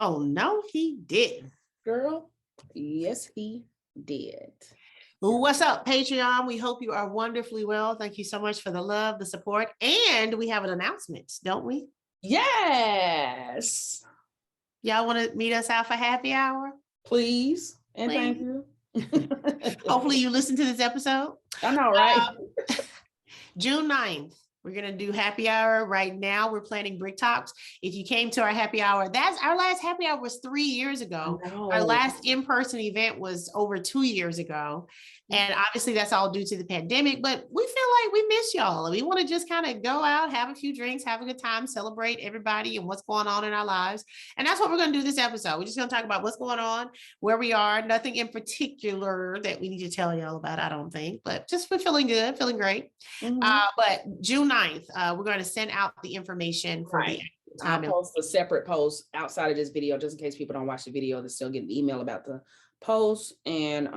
Oh, no, he didn't. Girl, yes, he did. What's up, Patreon? We hope you are wonderfully well. Thank you so much for the love, the support, and we have an announcement, don't we? Yes. Y'all want to meet us out for happy hour? Please. And Please. thank you. Hopefully you listen to this episode. I know, right? June 9th. We're going to do happy hour right now. We're planning Brick Talks. If you came to our happy hour, that's our last happy hour was 3 years ago. Our last in-person event was over 2 years ago. And obviously that's all due to the pandemic, but we feel like we miss y'all. We want to just kind of go out, have a few drinks, have a good time, celebrate everybody and what's going on in our lives. And that's what we're going to do this episode. We're just going to talk about what's going on, where we are, nothing in particular that we need to tell y'all about, I don't think, but just we're feeling good, feeling great. But June 9th, we're going to send out the information for the time. I'll post a separate post outside of this video, just in case people don't watch the video, they still get an email about the post. And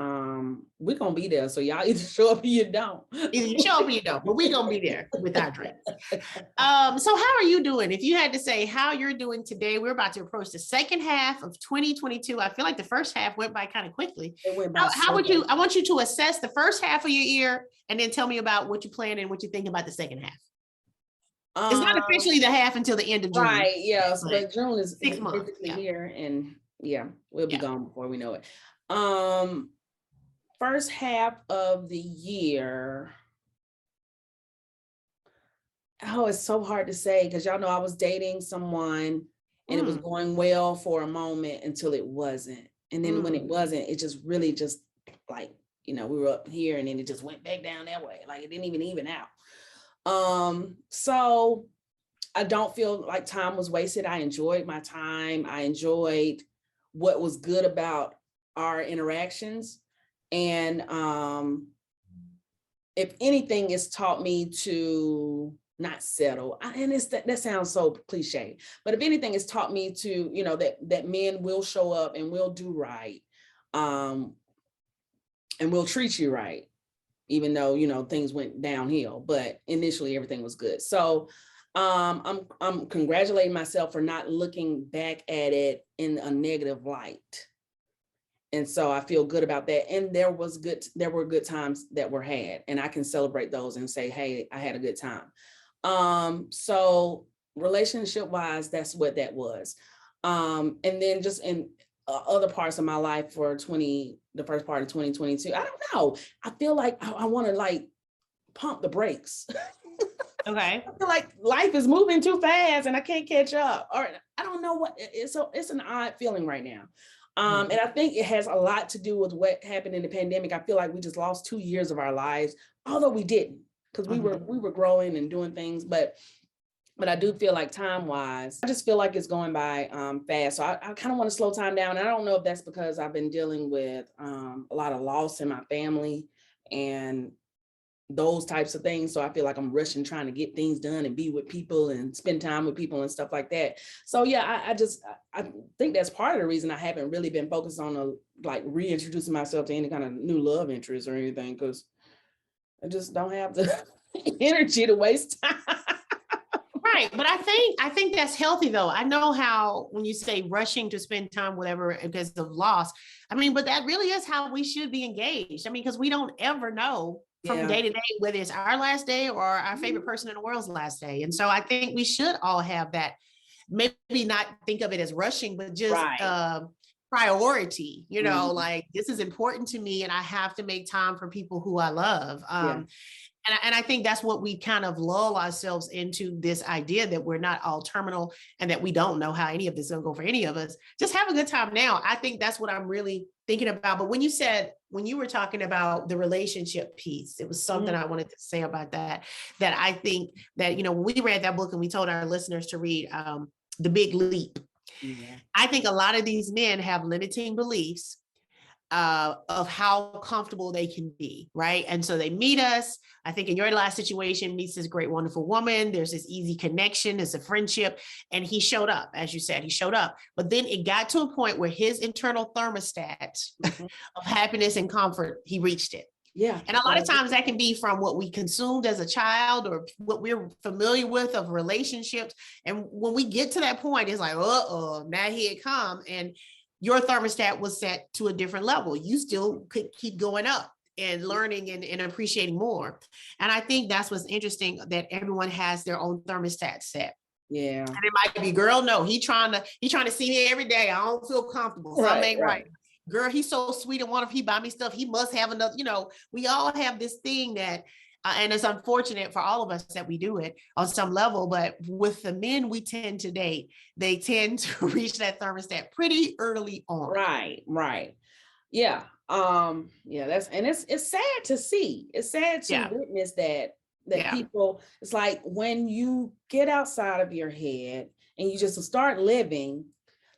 we're gonna be there. So y'all either show up or you don't. Either you show up or you don't, but we're gonna be there with our drinks. So how are you doing? If you had to say how you're doing today, we're about to approach the second half of 2022. I feel like the first half went by kind of quickly. It went by how would you, I want you to assess the first half of your year and then tell me about what you plan and what you think about the second half. It's not officially the half until the end of June. Right, yeah. But June is 6 months here, and we'll be gone before we know it. First half of the year. Oh, it's so hard to say because y'all know I was dating someone and it was going well for a moment until it wasn't. And then when it wasn't, it just really just like, we were up here and then it just went back down that way. Like it didn't even out. So I don't feel like time was wasted. I enjoyed my time. I enjoyed what was good about our interactions. And if anything, it's taught me to not settle. And that sounds so cliche, but if anything, it's taught me to, that men will show up and will do right. And will treat you right, even though, things went downhill, but initially everything was good. So I'm congratulating myself for not looking back at it in a negative light. And so I feel good about that. And there were good times that were had, and I can celebrate those and say, hey, I had a good time. So relationship wise, that's what that was. And then just in other parts of my life for the first part of 2022, I don't know. I feel like I want to pump the brakes. Okay. I feel like life is moving too fast and I can't catch up, or I don't know what. It's an odd feeling right now. And I think it has a lot to do with what happened in the pandemic. I feel like we just lost 2 years of our lives, although we didn't, because we were growing and doing things, but I do feel like time-wise, I just feel like it's going by fast. So I kind of want to slow time down. And I don't know if that's because I've been dealing with a lot of loss in my family and those types of things. So I feel like I'm rushing, trying to get things done and be with people and spend time with people and stuff like that. So yeah, I think that's part of the reason I haven't really been focused on reintroducing myself to any kind of new love interest or anything, because I just don't have the energy to waste time. Right. But I think that's healthy though. I know how when you say rushing to spend time, whatever, because of loss, but that really is how we should be engaged. Because we don't ever know from day to day, whether it's our last day or our favorite person in the world's last day. And so I think we should all have that, maybe not think of it as rushing, but just priority, like this is important to me and I have to make time for people who I love. And I think that's what we kind of lull ourselves into, this idea that we're not all terminal and that we don't know how any of this is going to go for any of us. Just have a good time now. I think that's what I'm really thinking about. But when you were talking about the relationship piece, it was something I wanted to say about that I think that, when we read that book and we told our listeners to read The Big Leap, I think a lot of these men have limiting beliefs of how comfortable they can be, right? And so they meet us. I think in your last situation, meets this great, wonderful woman. There's this easy connection, there's a friendship, and he showed up, as you said, he showed up. But then it got to a point where his internal thermostat of happiness and comfort, he reached it. Yeah. And a lot of times that can be from what we consumed as a child or what we're familiar with of relationships. And when we get to that point, it's like, now here it come. And your thermostat was set to a different level. You still could keep going up and learning and appreciating more. And I think that's what's interesting, that everyone has their own thermostat set. Yeah. And it might be, girl, no, he trying to see me every day. I don't feel comfortable. Something ain't right. Girl, he's so sweet and wonderful. He buy me stuff. He must have another, we all have this thing that, and it's unfortunate for all of us that we do it on some level, but with the men we tend to date, they tend to reach that thermostat pretty early on. Right. Yeah. It's sad to see. It's sad to witness that people, it's like when you get outside of your head and you just start living,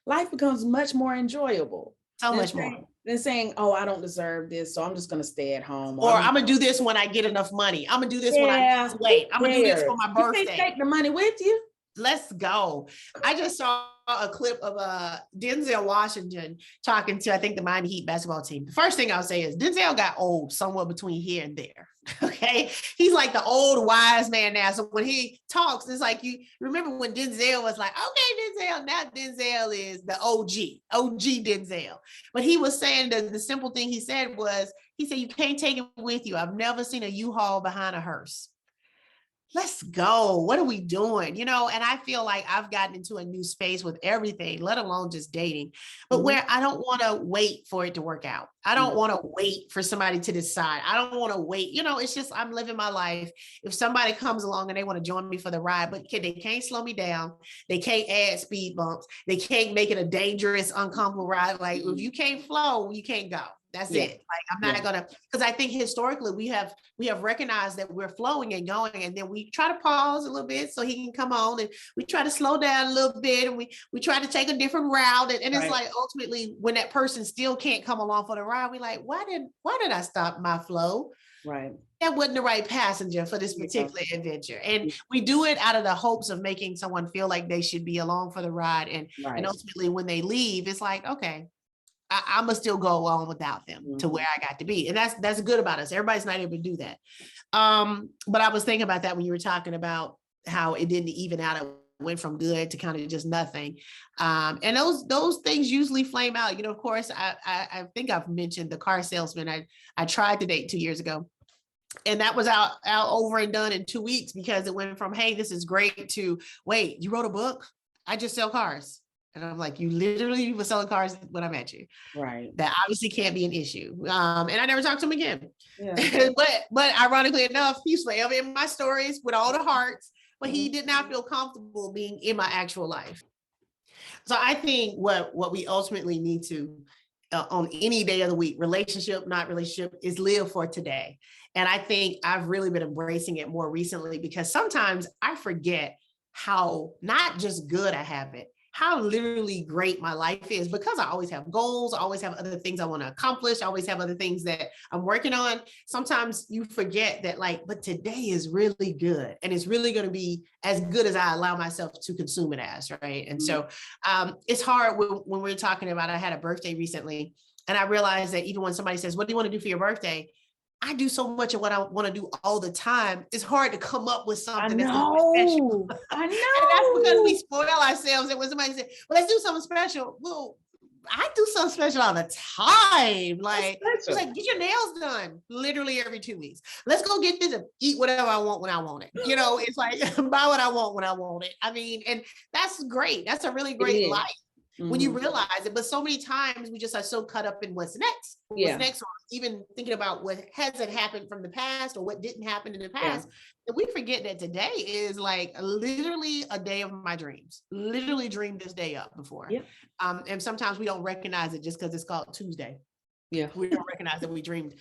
life becomes much more enjoyable. So much more than saying, oh, I don't deserve this, so I'm just going to stay at home. Or I'm going to do this when I get enough money. I'm going to do this when I lose weight. I'm going to do this for my birthday. You can't take the money with you. Let's go. I just saw a clip of Denzel Washington talking to, I think, the Miami Heat basketball team. The first thing I'll say is Denzel got old somewhere between here and there. Okay. He's like the old wise man now. So when he talks, it's like, you remember when Denzel was like, okay, Denzel, now Denzel is the OG Denzel. But he was saying that the simple thing he said was, he said, you can't take it with you. I've never seen a U-Haul behind a hearse. Let's go. What are we doing? And I feel like I've gotten into a new space with everything, let alone just dating, but where I don't want to wait for it to work out. I don't want to wait for somebody to decide. I don't want to wait. It's just, I'm living my life. If somebody comes along and they want to join me for the ride, but they can't slow me down. They can't add speed bumps. They can't make it a dangerous, uncomfortable ride. Like if you can't flow, you can't go. That's it. Like, I'm not gonna, because I think historically we have recognized that we're flowing and going, and then we try to pause a little bit so he can come on, and we try to slow down a little bit, and we try to take a different route. And it's like, ultimately, when that person still can't come along for the ride, we like, why did I stop my flow? Right. That wasn't the right passenger for this particular adventure. And we do it out of the hopes of making someone feel like they should be along for the ride. And ultimately when they leave, it's like, okay, I'm gonna still go on without them to where I got to be. And that's good about us. Everybody's not able to do that. But I was thinking about that when you were talking about how it didn't even out. It went from good to kind of just nothing. And those things usually flame out. Of course, I think I've mentioned the car salesman I tried to date 2 years ago. And that was out over and done in 2 weeks, because it went from, hey, this is great, to, wait, you wrote a book? I just sell cars. And I'm like, you literally were selling cars when I met you. Right. That obviously can't be an issue. And I never talked to him again. Yeah. but ironically enough, he's forever in my stories with all the hearts, but he did not feel comfortable being in my actual life. So I think what we ultimately need to, on any day of the week, relationship, not relationship, is live for today. And I think I've really been embracing it more recently, because sometimes I forget how not just good I have it, how literally great my life is, because I always have goals. I always have other things I want to accomplish. I always have other things that I'm working on. Sometimes you forget that, but today is really good. And it's really going to be as good as I allow myself to consume it as, right? And so it's hard when we're talking about, I had a birthday recently, and I realized that even when somebody says, what do you want to do for your birthday? I do so much of what I want to do all the time. It's hard to come up with something that's special. I know. And that's because we spoil ourselves. And when somebody says, well, let's do something special. Well, I do something special all the time. It's like, get your nails done literally every 2 weeks. Let's go get this and eat whatever I want when I want it. It's like, buy what I want when I want it. I mean, and that's great. That's a really great life. When you realize it. But so many times we just are so caught up in what's next, or even thinking about what hasn't happened from the past or what didn't happen in the past. And we forget that today is like literally a day of my dreams. Literally dreamed this day up before. And sometimes we don't recognize it just because it's called Tuesday. We don't recognize that we dreamed.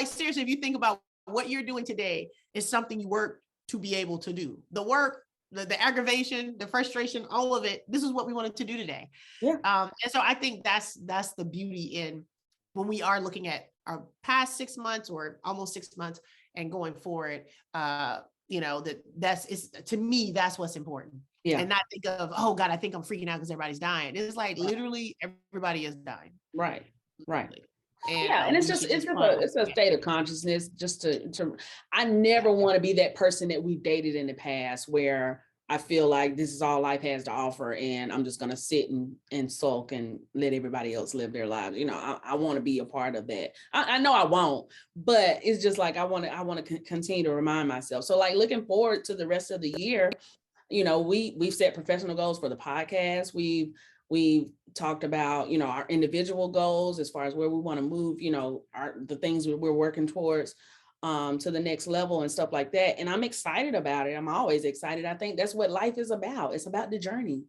Seriously, if you think about what you're doing today, is something you work to be able to do. The work, the aggravation, the frustration, all of it. This is what we wanted to do today. And so I think that's the beauty in when we are looking at our past 6 months or almost 6 months and going forward. To me, that's what's important. And not think of, oh God, I think I'm freaking out because everybody's dying. It's like literally everybody is dying. Right. Yeah, and it's we just should just run with it's a it. state of consciousness. Just to I never want to be that person that we've dated in the past where I feel like this is all life has to offer, and I'm just gonna sit and sulk and let everybody else live their lives. You know, I want to be a part of that. I know I won't, but it's just like I want to continue to remind myself. So like looking forward to the rest of the year, you know, we've set professional goals for the podcast. We've talked about, you know, our individual goals as far as where we want to move, you know, the things we're working towards to the next level and stuff like that. And I'm excited about it. I'm always excited. I think that's what life is about. It's about the journey,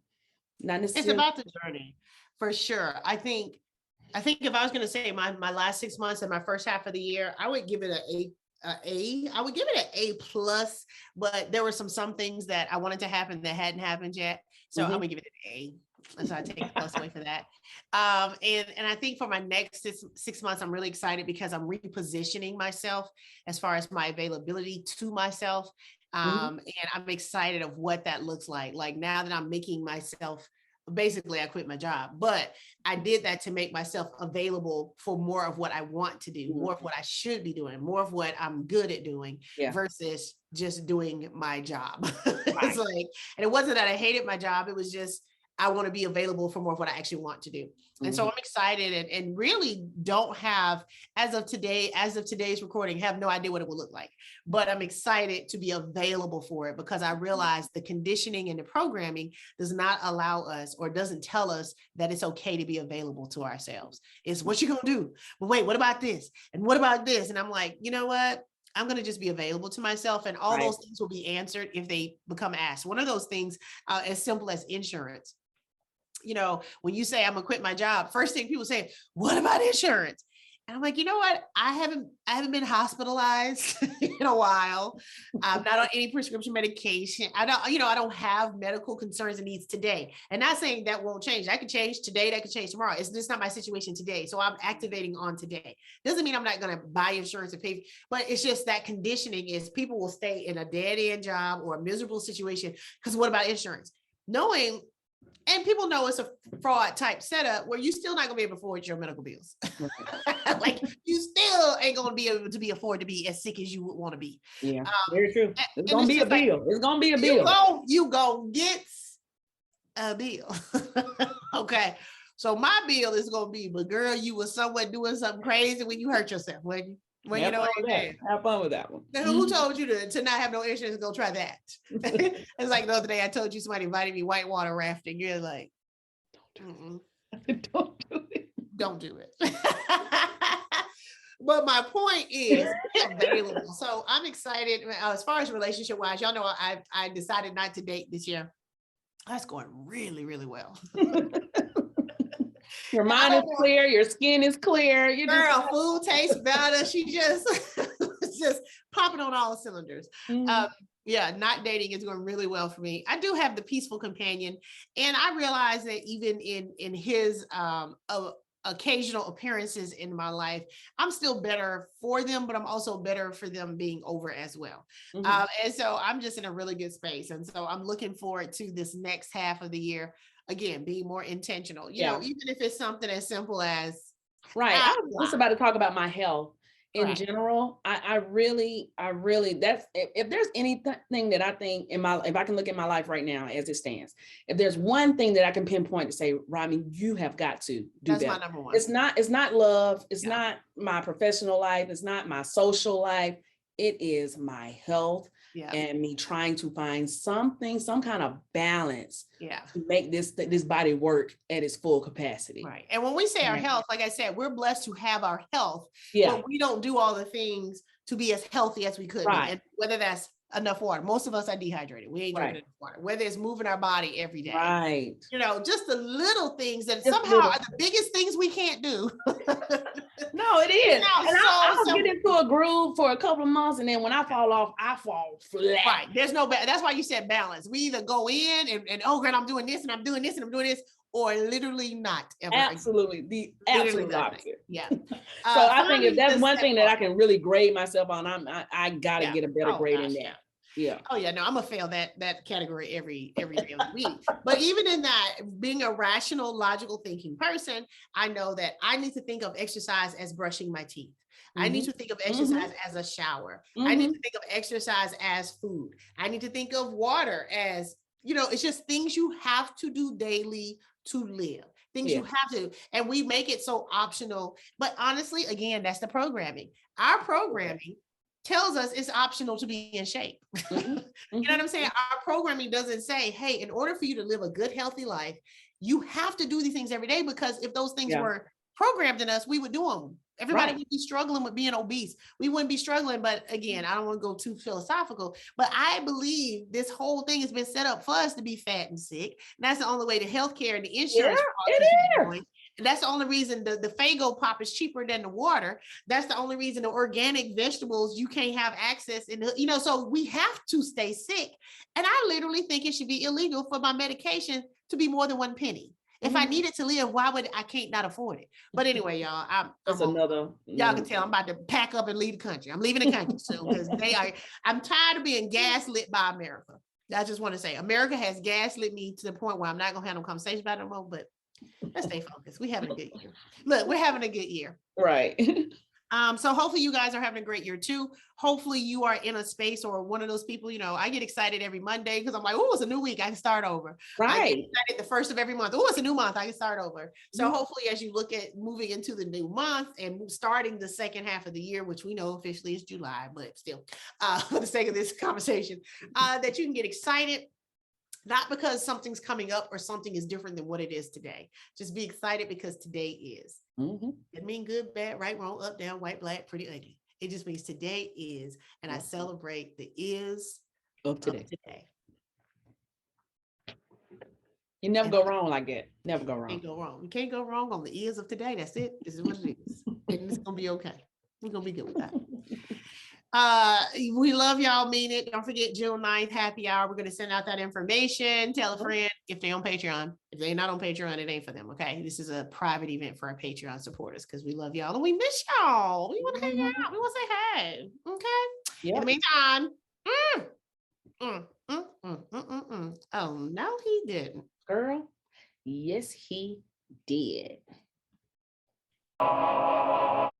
not necessarily. It's about the journey, for sure. I think if I was going to say my last 6 months and my first half of the year, I would give it I would give it an A plus, but there were some things that I wanted to happen that hadn't happened yet. So I'm gonna give it an A. And so I take the plus away for that. And I think for my next 6 months, I'm really excited because I'm repositioning myself as far as my availability to myself. And I'm excited of what that looks like. Like now that I'm making myself, basically I quit my job, but I did that to make myself available for more of what I want to do, more of what I should be doing, more of what I'm good at doing versus just doing my job. It's like, and it wasn't that I hated my job. It was just, I want to be available for more of what I actually want to do. And so I'm excited and really don't have, as of today's recording, have no idea what it will look like, but I'm excited to be available for it because I realize the conditioning and the programming does not allow us or doesn't tell us that it's okay to be available to ourselves. It's what you're going to do. But wait, what about this? And what about this? And I'm like, you know what? I'm going to just be available to myself, and all those things will be answered if they become asked. One of those things, as simple as insurance. You know, when you say I'm gonna quit my job, first thing people say, what about insurance? And I'm like, you know what? I haven't been hospitalized in a while. I'm not on any prescription medication. I don't have medical concerns and needs today. And not saying that won't change. That could change today, that could change tomorrow. It's just not my situation today. So I'm activating on today. Doesn't mean I'm not gonna buy insurance and pay, but it's just that conditioning is people will stay in a dead-end job or a miserable situation. Because what about insurance? Knowing, and people know it's a fraud type setup where you still not gonna be able to afford your medical bills. Like you still ain't gonna be able to afford to be as sick as you would want to be. Yeah, very true. It's gonna be a bill. It's gonna be a bill. You go get a bill. Okay. So my bill is gonna be, but girl, you were somewhere doing something crazy when you hurt yourself, wasn't you? Well, you know, have fun with that one. Now, who told you to not have no insurance? Go try that. It's like the other day I told you somebody invited me whitewater rafting. You're like, don't do it. Don't do it. But my point is available. So I'm excited as far as relationship wise. Y'all know I decided not to date this year. That's going really, really well. Your mind is clear, your skin is clear. You girl, food tastes better. She just popping on all cylinders. Yeah, not dating is going really well for me. I do have the peaceful companion, and I realize that even in his occasional appearances in my life, I'm still better for them, but I'm also better for them being over as well. And so I'm just in a really good space, and so I'm looking forward to this next half of the year. Again, being more intentional, you know, even if it's something as simple as I was just about to talk about my health in general. I really that's if there's anything that I think if I can look at my life right now as it stands, if there's one thing that I can pinpoint to say, Romy, you have got to do that's better. My number one. It's not love, it's not my professional life, it's not my social life, it is my health. And me trying to find some kind of balance to make this body work at its full capacity. Right. And when we say our health, like I said, we're blessed to have our health, but we don't do all the things to be as healthy as we could be. And whether that's enough water. Most of us are dehydrated. We ain't drinking enough water. Whether it's moving our body every day. You know, just the little things that somehow are the biggest things we can't do. No, it is. And I'll get into a groove for a couple of months, and then when I fall off, I fall flat. Right. There's no that's why you said balance. We either go in and oh girl, I'm doing this and I'm doing this and I'm doing this, or literally not ever. Absolutely. The absolute opposite. Yeah. So I think if that's one thing that I can really grade myself on, I gotta get a better grade in that. Yeah. Oh yeah, no, I'm gonna fail that category every day of the week. But even in that, being a rational, logical thinking person, I know that I need to think of exercise as brushing my teeth. I need Mhm. to think of Mhm. exercise as a shower. I need Mhm. to think of exercise as food. I need to think of water as, it's just things you have to do daily to live. Things Yeah. you have to, and we make it so optional. But honestly, again, that's the programming. Our programming tells us it's optional to be in shape. Mhm. You know what Mhm. I'm saying? Our programming doesn't say, hey, in order for you to live a good, healthy life, you have to do these things every day, because if those things Yeah. were programmed in us, we would do them. Everybody Right. would be struggling with being obese. We wouldn't be struggling. But again, I don't want to go too philosophical, but I believe this whole thing has been set up for us to be fat and sick. And that's the only way the healthcare and the Yeah, insurance fraud it keep is. going. And that's the only reason the Fago pop is cheaper than the water. That's the only reason the organic vegetables you can't have access in, so we have to stay sick. And I literally think it should be illegal for my medication to be more than 1 penny. If I Mhm. needed to live, why would I can't not afford it? But anyway, y'all, That's I'm y'all can tell I'm about to pack up and leave the country. I'm leaving the country soon because I'm tired of being gaslit by America. I just want to say America has gaslit me to the point where I'm not gonna have no conversation about it no more, but let's stay focused. We're having a good year. Look, we're having a good year. Right. So hopefully you guys are having a great year too. Hopefully you are in a space or one of those people, I get excited every Monday because I'm like, oh, it's a new week. I can start over. I get Right. excited the first of every month. Oh, it's a new month. I can start over. So Mhm. hopefully as you look at moving into the new month and starting the second half of the year, which we know officially is July, but still, for the sake of this conversation, that you can get excited. Not because something's coming up or something is different than what it is today. Just be excited because today is. Mhm. It mean good, bad, right, wrong, up, down, white, black, pretty, ugly. It just means today is, and I celebrate the is Of of today. today. You never And go wrong like that. Never go you wrong. can't go wrong. You can't go wrong on the is of today. That's it. This is what it is. And it's gonna be okay. We're gonna be good with that. We love y'all, mean it. Don't forget June 9th, happy hour. We're going to send out that information. Tell a friend if they're on Patreon. If they're not on Patreon, it ain't for them. Okay. This is a private event for our Patreon supporters because we love y'all and we miss y'all. We want to hang out. We want to say hey. Okay. In the Yep. meantime, oh, no, he didn't. Girl. Yes, he did.